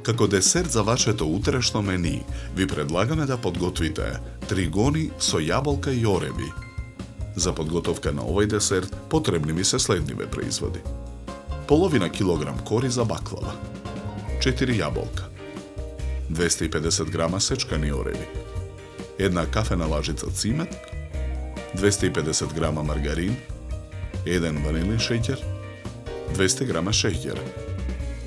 Како десерт за вашето утрешно мени, ви предлагаме да подготвите тригони со јаболка и ореви. За подготовка на овој десерт потребни ви се следниве производи. Половина килограм кори за баклава, 4 јаболка, 250 грама сечкани ореви, 1 кафена лажица цимет, 250 грама маргарин, 1 ванилин шеќер, 200 грама шеќер.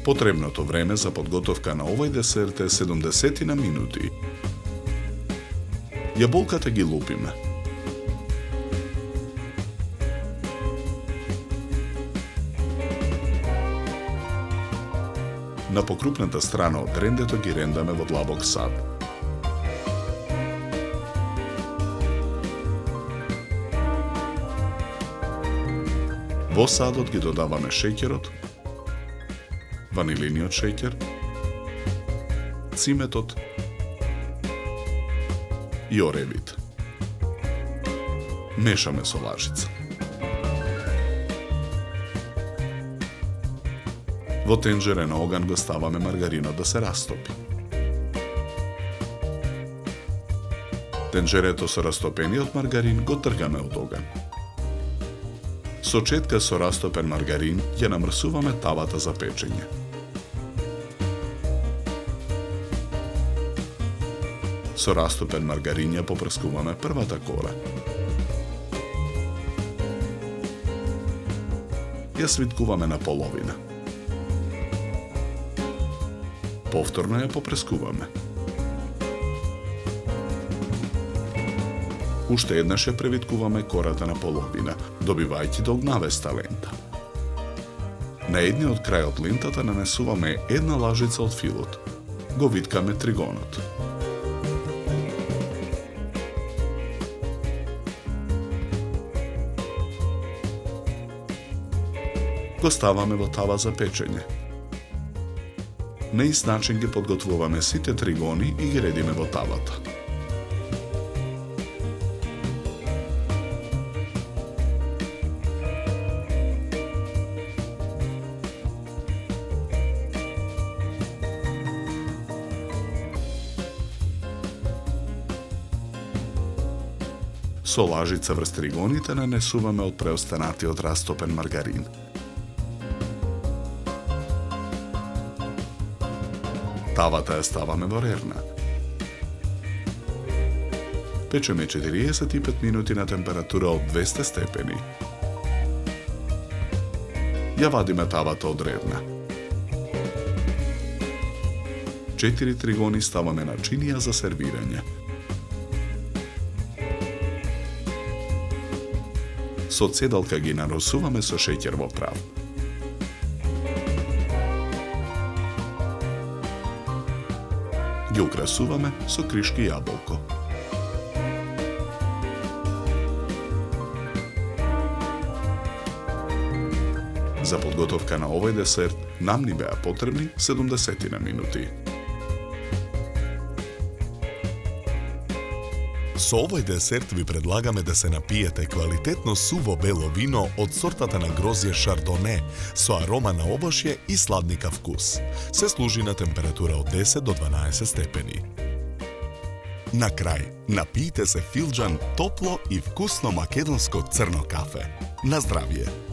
Потребното време за подготовка на овој десерт е 70 минути. Јаболката ги лупиме. На покрупната страна од рендето ги рендаме во длабок сад. Во садот ги додаваме шеќерот, ванилиниот шеќер, циметот и оревите. Мешаме со лажица. Во тенџере на оган го ставаме маргаринот да се растопи. Тенџерето со растопениот маргарин го тргаме од оган. Со четка со растопен маргарин ја намрсуваме тавата за печење. Со растопен маргарин ја попрскуваме првата кора. Ја свиткуваме на половина. Повторно ја попрескуваме. Уште еднаш ја превиткуваме кората на половина, добивајќи долгнавеста лента. На едниот крај од лентата нанесуваме една лажица од филот. Го виткаме тригонот. Го ставаме во тава за печење. На ист начин ги подготвуваме сите тригони и ги редиме во тавата. Со лажица врз тригоните нанесуваме од преостанатиот растопен маргарин. Тавата ја ставаме во рерна. Печеме 45 минути на температура од 200 степени. Ја вадиме тавата од рерна. 4 тригони ставаме на чинија за сервирање. Со цедалка ги наросуваме со шеќер во прав. Ги украсуваме со кришки јаболко. За подготовка на овој десерт нам ни беа потребни 70 минути. Со овој десерт ви предлагаме да се напиете квалитетно суво бело вино од сортата на грозје Шардоне со арома на овошје и сладника вкус. Се служи на температура од 10 до 12 степени. На крај, напијте се филџан топло и вкусно македонско црно кафе. На здравје!